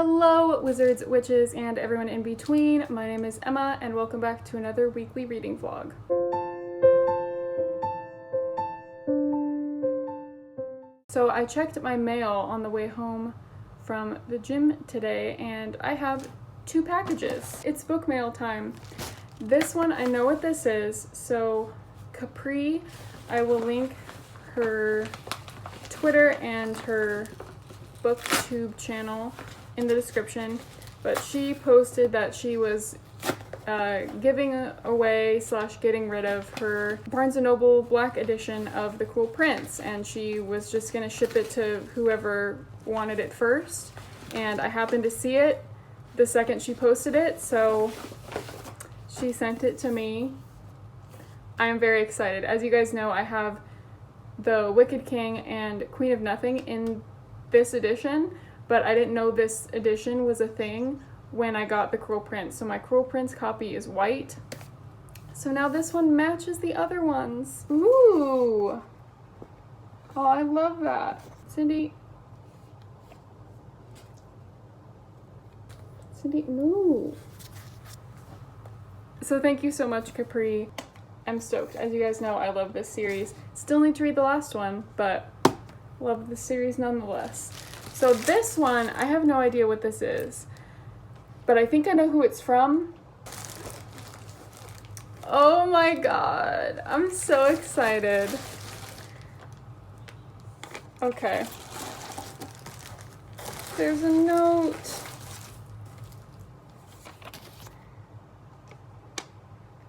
Hello, wizards, witches, and everyone in between. My name is Emma, and welcome back to another weekly reading vlog. So I checked my mail on the way home from the gym today, and I have 2 packages. It's book mail time. This one, I know what this is, so Capri, I will link her Twitter and her booktube channel in the description, but she posted that she was giving away / getting rid of her Barnes & Noble Black edition of The Cruel Prince, and she was just gonna ship it to whoever wanted it first, and I happened to see it the second she posted it, so she sent it to me. I am very excited. As you guys know, I have the Wicked King and Queen of Nothing in this edition, but I didn't know this edition was a thing when I got the Cruel Prince. So my Cruel Prince copy is white. So now this one matches the other ones. Ooh! Oh, I love that. Cindy, no. So thank you so much, Capri. I'm stoked. As you guys know, I love this series. Still need to read the last one, but love the series nonetheless. So this one, I have no idea what this is, but I think I know who it's from. Oh my god, I'm so excited. Okay. There's a note.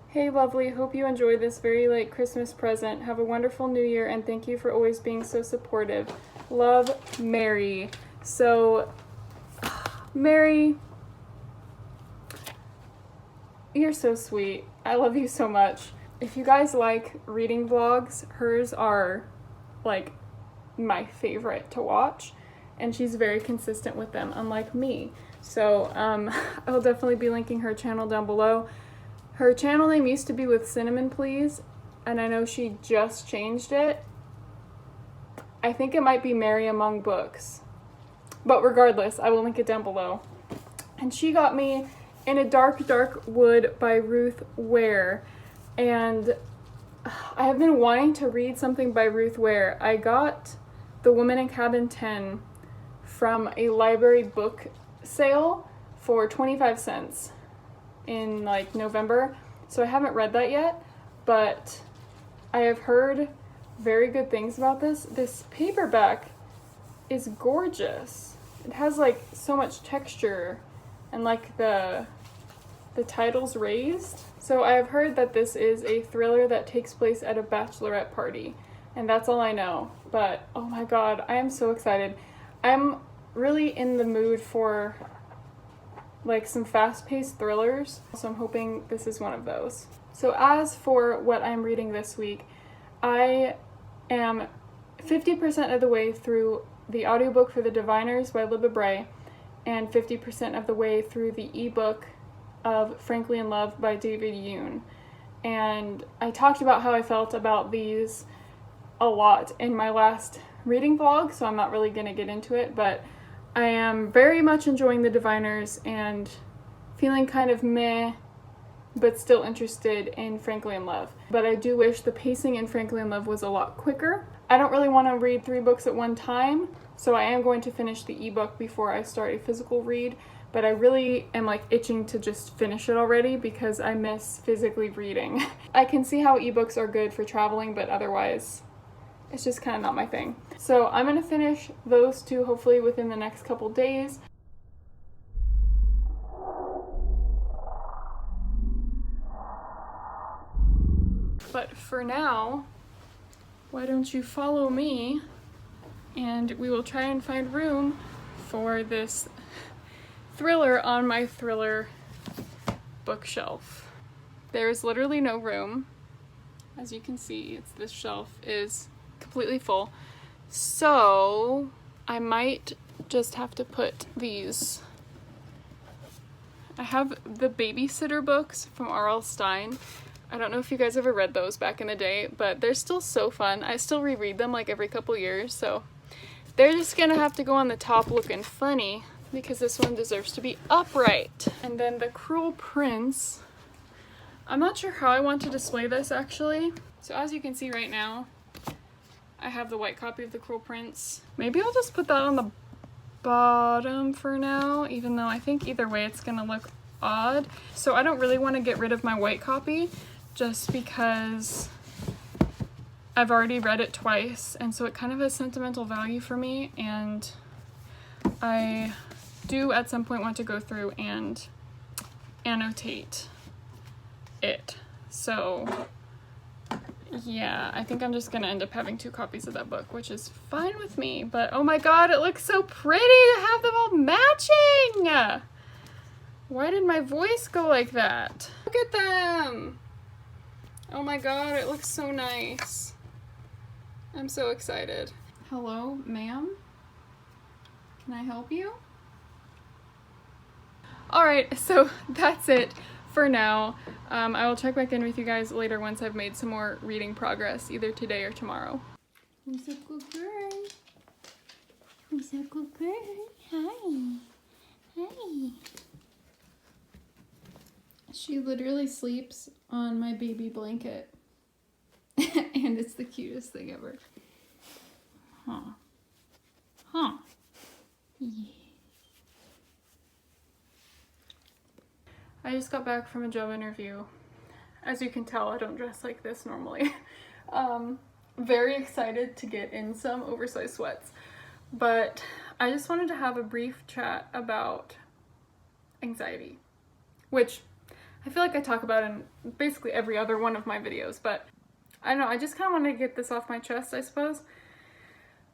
Hey lovely, hope you enjoy this very late Christmas present. Have a wonderful new year and thank you for always being so supportive. Love, Mary. So, Mary, you're so sweet. I love you so much. If you guys like reading vlogs, hers are like my favorite to watch, and she's very consistent with them, unlike me. So, I'll definitely be linking her channel down below. Her channel name used to be with Cinnamon Please, and I know she just changed it. I think it might be Mary Among Books. But regardless, I will link it down below. And she got me In a Dark, Dark Wood by Ruth Ware. And I have been wanting to read something by Ruth Ware. I got The Woman in Cabin 10 from a library book sale for 25 cents in like November. So I haven't read that yet, but I have heard very good things about this. This paperback is gorgeous. It has like so much texture and like the title's raised. So I have heard that this is a thriller that takes place at a bachelorette party, and that's all I know. But oh my god, I am so excited. I'm really in the mood for like some fast-paced thrillers, so I'm hoping this is one of those. So as for what I'm reading this week, I am 50% of the way through the audiobook for The Diviners by Libba Bray, and 50% of the way through the ebook of Frankly in Love by David Yoon. And I talked about how I felt about these a lot in my last reading vlog, so I'm not really going to get into it, but I am very much enjoying The Diviners and feeling kind of meh, but still interested in Frankly in Love. But I do wish the pacing in Frankly in Love was a lot quicker. I don't really want to read 3 books at one time, so I am going to finish the ebook before I start a physical read, but I really am like itching to just finish it already because I miss physically reading. I can see how ebooks are good for traveling, but otherwise it's just kind of not my thing. So I'm going to finish those 2 hopefully within the next couple days. But for now, why don't you follow me and we will try and find room for this thriller on my thriller bookshelf. There is literally no room. As you can see, this shelf is completely full. So I might just have to put these. I have the babysitter books from R.L. Stine. I don't know if you guys ever read those back in the day, but they're still so fun. I still reread them like every couple years, so they're just gonna have to go on the top looking funny because this one deserves to be upright. And then the Cruel Prince. I'm not sure how I want to display this actually. So as you can see right now, I have the white copy of the Cruel Prince. Maybe I'll just put that on the bottom for now, even though I think either way it's gonna look odd. So I don't really want to get rid of my white copy just because I've already read it twice, and so it kind of has sentimental value for me, and I do at some point want to go through and annotate it. So yeah, I think I'm just gonna end up having 2 copies of that book, which is fine with me, but oh my god, it looks so pretty to have them all matching! Why did my voice go like that? Look at them! Oh my god, it looks so nice. I'm so excited. Hello, ma'am? Can I help you? Alright, so that's it for now. I will check back in with you guys later once I've made some more reading progress, either today or tomorrow. Who's a good girl? Who's a good girl? Hi. Hi. She literally sleeps on my baby blanket. And it's the cutest thing ever. Huh. Huh. Yeah. I just got back from a job interview. As you can tell, I don't dress like this normally. Very excited to get in some oversized sweats. But I just wanted to have a brief chat about anxiety, which I feel like I talk about in basically every other one of my videos, but I don't know, I just kind of want to get this off my chest, I suppose.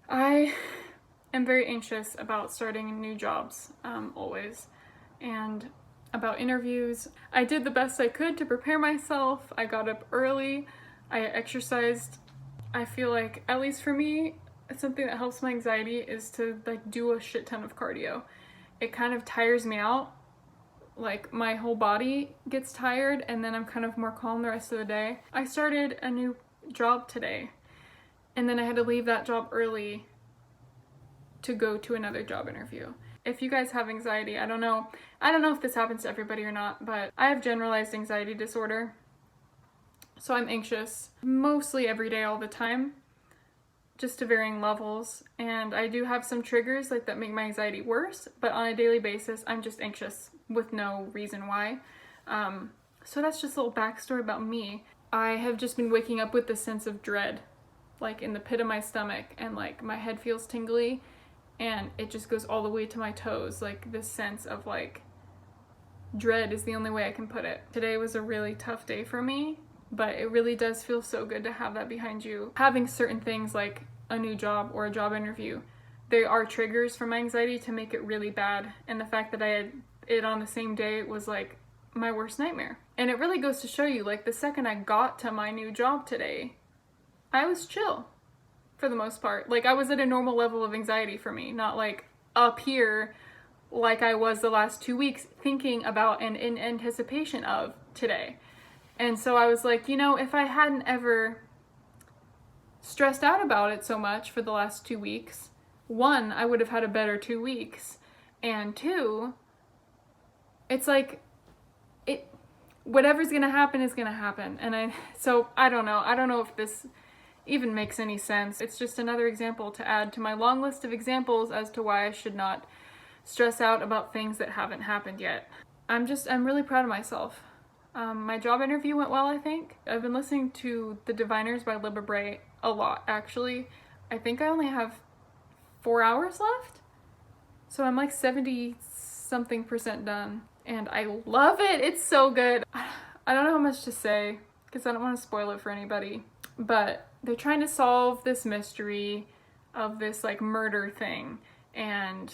I am very anxious about starting new jobs, always, and about interviews. I did the best I could to prepare myself. I got up early, I exercised. I feel like, at least for me, something that helps my anxiety is to like do a shit ton of cardio. It kind of tires me out. Like my whole body gets tired, and then I'm kind of more calm the rest of the day. I started a new job today, and then I had to leave that job early to go to another job interview. If you guys have anxiety, I don't know if this happens to everybody or not, but I have generalized anxiety disorder. So I'm anxious mostly every day, all the time, just to varying levels. And I do have some triggers like that make my anxiety worse, but on a daily basis, I'm just anxious with no reason why. So that's just a little backstory about me. I have just been waking up with this sense of dread, like in the pit of my stomach, and like my head feels tingly, and it just goes all the way to my toes. Like this sense of like dread is the only way I can put it. Today was a really tough day for me, but it really does feel so good to have that behind you. Having certain things like a new job or a job interview, they are triggers for my anxiety to make it really bad. And the fact that I had it on the same day was like my worst nightmare. And it really goes to show you, like the second I got to my new job today, I was chill for the most part. Like I was at a normal level of anxiety for me, not like up here like I was the last 2 weeks thinking about and in anticipation of today. And so I was like, you know, if I hadn't ever stressed out about it so much for the last 2 weeks, 1, I would have had a better 2 weeks, and 2, it's like whatever's gonna happen is gonna happen. And I don't know if this even makes any sense. It's just another example to add to my long list of examples as to why I should not stress out about things that haven't happened yet. I'm really proud of myself. My job interview went well, I think. I've been listening to The Diviners by Libba Bray a lot, actually. I think I only have 4 hours left, so I'm like 70-something% done, and I love it. It's so good. I don't know how much to say because I don't want to spoil it for anybody, but they're trying to solve this mystery of this like murder thing, and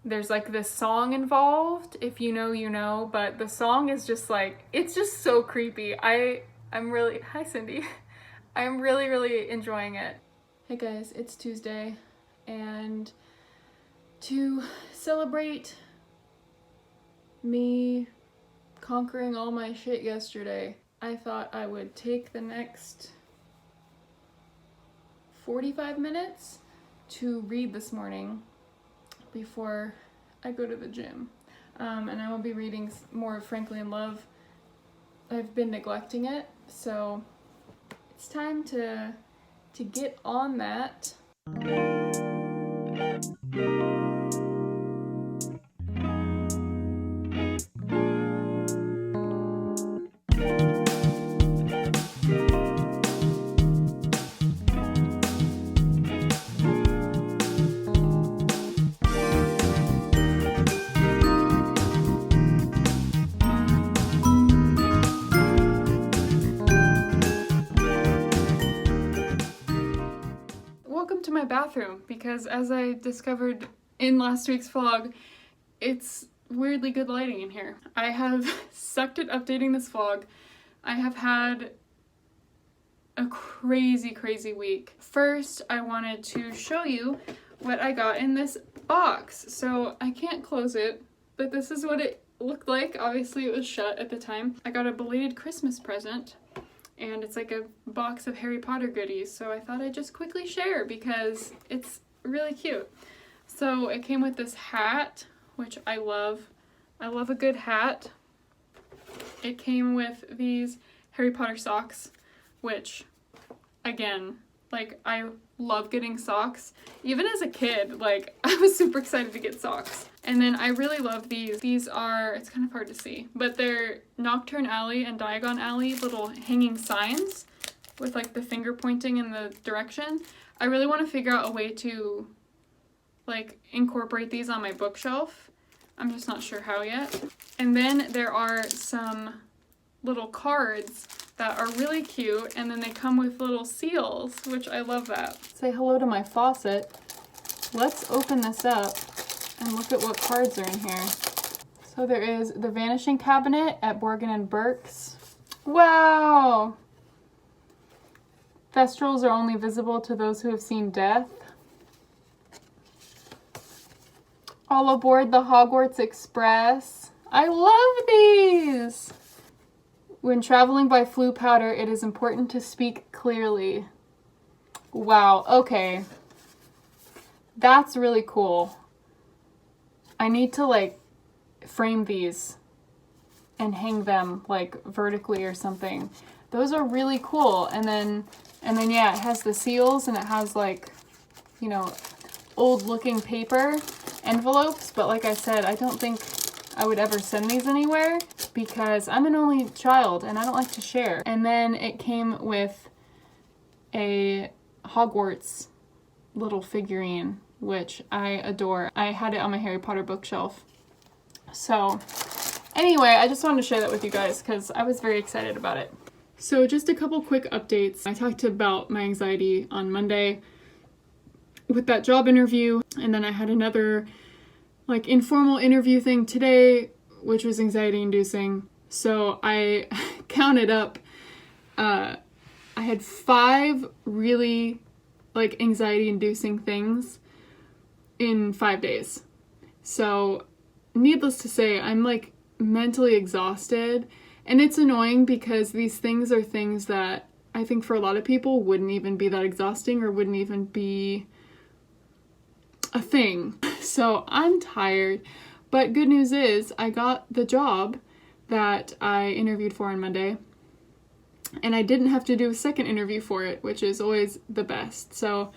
there's like this song involved. If you know, you know, but the song is just like, it's just so creepy. I'm really, hi Cindy. I'm really, really enjoying it. Hey guys, it's Tuesday, and to celebrate me conquering all my shit yesterday, I thought I would take the next 45 minutes to read this morning before I go to the gym. And I will be reading more of Frankly in Love. I've been neglecting it, so it's time to get on that. Welcome to my bathroom, because as I discovered in last week's vlog, it's weirdly good lighting in here. I have sucked at updating this vlog. I have had a crazy week. First, I wanted to show you what I got in this box. So I can't close it, but this is what it looked like. Obviously it was shut at the time. I got a belated Christmas present, and it's like a box of Harry Potter goodies, so I thought I'd just quickly share because it's really cute. So it came with this hat, which I love. I love a good hat. It came with these Harry Potter socks, which, again, like, I love getting socks. Even as a kid, like, I was super excited to get socks. And then I really love these. These are, it's kind of hard to see, but they're Nocturne Alley and Diagon Alley little hanging signs with like the finger pointing in the direction. I really want to figure out a way to like incorporate these on my bookshelf. I'm just not sure how yet. And then there are some little cards that are really cute, and then they come with little seals, which I love that. Say hello to my faucet. Let's open this up and look at what cards are in here. So there is The Vanishing Cabinet at Borgin & Burke's. Wow! Thestrals are only visible to those who have seen death. All aboard the Hogwarts Express. I love these! When traveling by Floo powder, it is important to speak clearly. Wow, okay. That's really cool. I need to like frame these and hang them like vertically or something. Those are really cool. And then yeah, it has the seals and it has like, you know, old looking paper envelopes. But like I said, I don't think I would ever send these anywhere because I'm an only child and I don't like to share. And then it came with a Hogwarts little figurine, which I adore. I had it on my Harry Potter bookshelf. So anyway, I just wanted to share that with you guys because I was very excited about it. So just a couple quick updates. I talked about my anxiety on Monday with that job interview, and then I had another like informal interview thing today, which was anxiety inducing. So I counted up, I had 5 really like anxiety inducing things in 5 days. So needless to say, I'm like mentally exhausted, and it's annoying because these things are things that I think for a lot of people wouldn't even be that exhausting or wouldn't even be a thing. So I'm tired, but good news is I got the job that I interviewed for on Monday, and I didn't have to do a second interview for it, which is always the best. So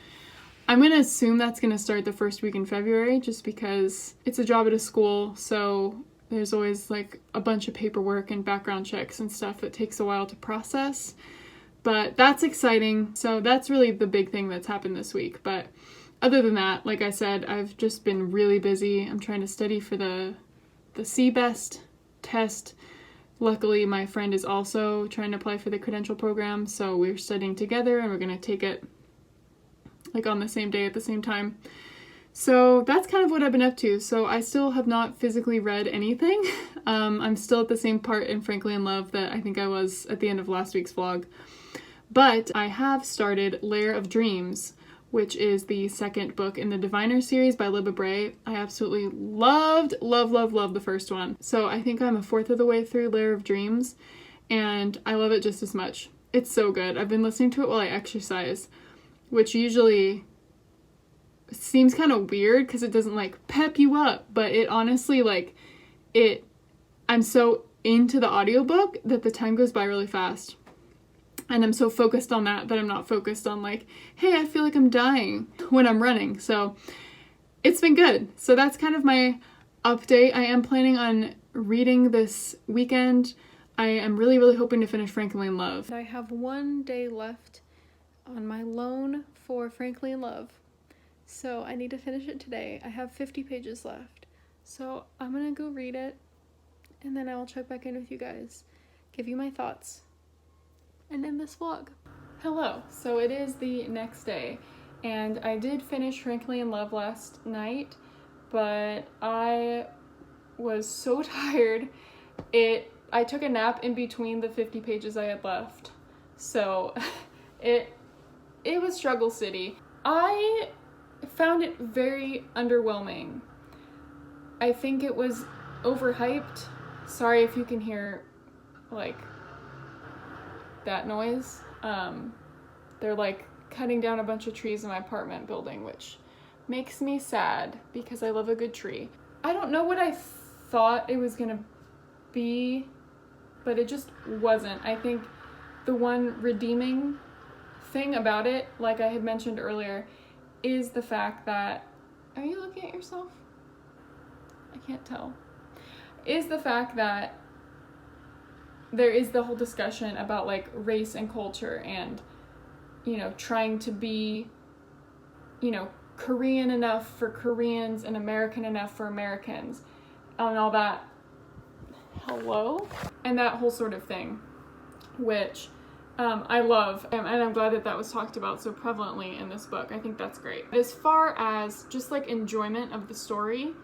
I'm going to assume that's going to start the first week in February just because it's a job at a school, so there's always like a bunch of paperwork and background checks and stuff that takes a while to process. But that's exciting. So that's really the big thing that's happened this week. But other than that, like I said, I've just been really busy. I'm trying to study for the CBEST test. Luckily, my friend is also trying to apply for the credential program, so we're studying together and we're going to take it like on the same day at the same time. So that's kind of what I've been up to. So I still have not physically read anything. I'm still at the same part in Frankly in Love that I think I was at the end of last week's vlog. But I have started Lair of Dreams, which is the second book in the Diviner series by Libba Bray. I absolutely loved the first one. So I think I'm a fourth of the way through Lair of Dreams, and I love it just as much. It's so good. I've been listening to it while I exercise, which usually seems kind of weird because it doesn't like pep you up, but it honestly like I'm so into the audiobook that the time goes by really fast. And I'm so focused on that I'm not focused on like, hey, I feel like I'm dying when I'm running. So it's been good. So that's kind of my update. I am planning on reading this weekend. I am really, really hoping to finish Frankly in Love. I have 1 day left on my loan for Frankly in Love. So I need to finish it today. I have 50 pages left. So I'm gonna go read it, and then I will check back in with you guys, give you my thoughts, and end this vlog. Hello, so it is the next day, and I did finish Frankly in Love last night, but I was so tired. I took a nap in between the 50 pages I had left, so it was struggle city. I found it very underwhelming. I think it was overhyped. Sorry if you can hear like that noise. They're like cutting down a bunch of trees in my apartment building, which makes me sad because I love a good tree. I don't know what I thought it was gonna be, but it just wasn't. I think the one redeeming thing about it, like I had mentioned earlier, is the fact that, are you looking at yourself? I can't tell. Is the fact that there is the whole discussion about like race and culture and, you know, trying to be, you know, Korean enough for Koreans and American enough for Americans and all that. Hello? And that whole sort of thing, which I love, and I'm glad that that was talked about so prevalently in this book. I think that's great. As far as just like enjoyment of the story,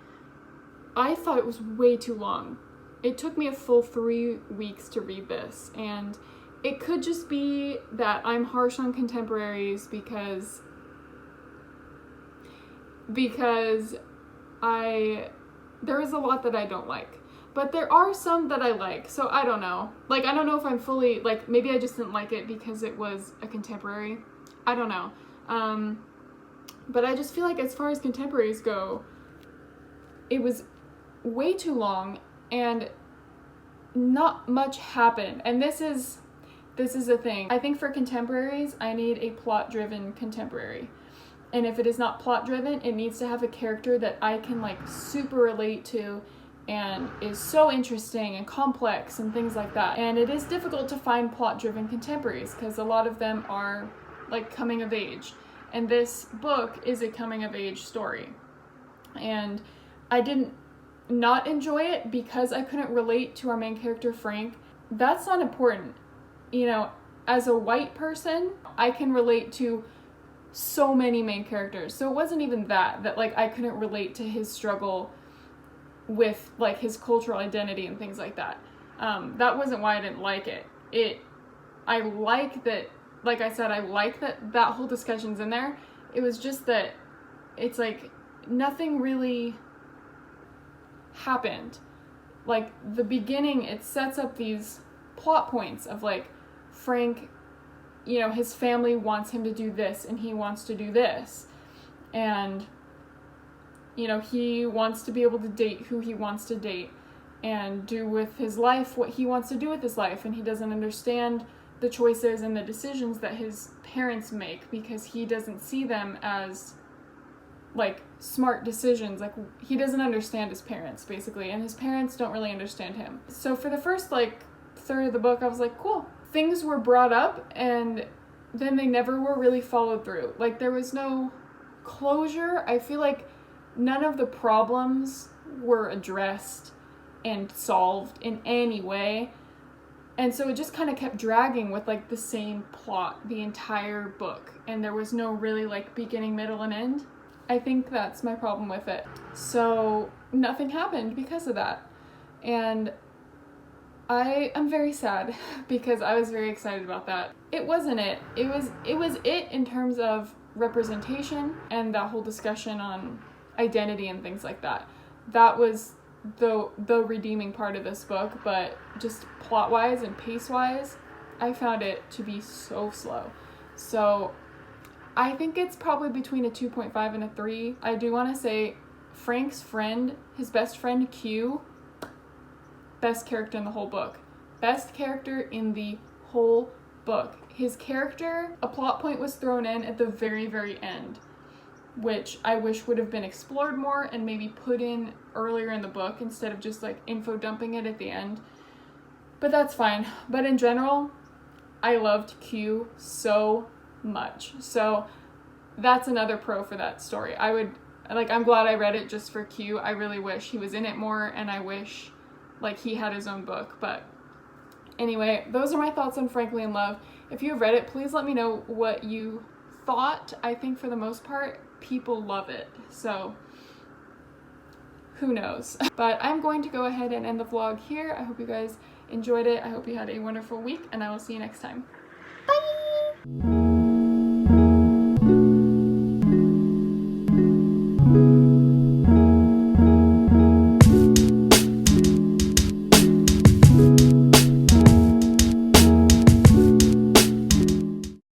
I thought it was way too long. It took me a full 3 weeks to read this, and it could just be that I'm harsh on contemporaries because there is a lot that I don't like. But there are some that I like, so I don't know. Like, I don't know if I'm fully, like, maybe I just didn't like it because it was a contemporary. I don't know. But I just feel like as far as contemporaries go, it was way too long and not much happened. And this is a thing. I think for contemporaries, I need a plot-driven contemporary. And if it is not plot-driven, it needs to have a character that I can, like, super relate to and is so interesting and complex and things like that. And it is difficult to find plot-driven contemporaries because a lot of them are like coming of age. And this book is a coming of age story. And I didn't not enjoy it because I couldn't relate to our main character, Frank. That's not important. You know, as a white person, I can relate to so many main characters. So it wasn't even that like I couldn't relate to his struggle with like his cultural identity and things like that. That wasn't why I didn't like it. I like that, like I said, I like that whole discussion's in there. It was just that it's like nothing really happened. Like the beginning, it sets up these plot points of like Frank, you know, his family wants him to do this and he wants to do this. And you know, he wants to be able to date who he wants to date and do with his life what he wants to do with his life. And he doesn't understand the choices and the decisions that his parents make because he doesn't see them as, like, smart decisions. Like, he doesn't understand his parents, basically. And his parents don't really understand him. So for the first, like, third of the book, I was like, cool. Things were brought up and then they never were really followed through. Like, there was no closure. I feel like none of the problems were addressed and solved in any way. And so it just kind of kept dragging with like the same plot the entire book. And there was no really like beginning, middle, and end. I think that's my problem with it. So nothing happened because of that. And I'm very sad because I was very excited about that. It wasn't it. It was it in terms of representation and that whole discussion on identity and things like that. That was the redeeming part of this book, but just plot-wise and pace-wise, I found it to be so slow. So I think it's probably between a 2.5 and a 3. I do want to say Frank's friend, his best friend Q, best character in the whole book. Best character in the whole book. His character, a plot point was thrown in at the very, very end, which I wish would have been explored more and maybe put in earlier in the book instead of just like info dumping it at the end. But that's fine. But in general, I loved Q so much. So that's another pro for that story. I'm glad I read it just for Q. I really wish he was in it more, and I wish like he had his own book. But anyway, those are my thoughts on Frankly in Love. If you've read it, please let me know what you thought. I think for the most part, people love it. So who knows? But I'm going to go ahead and end the vlog here. I hope you guys enjoyed it. I hope you had a wonderful week, and I will see you next time. Bye!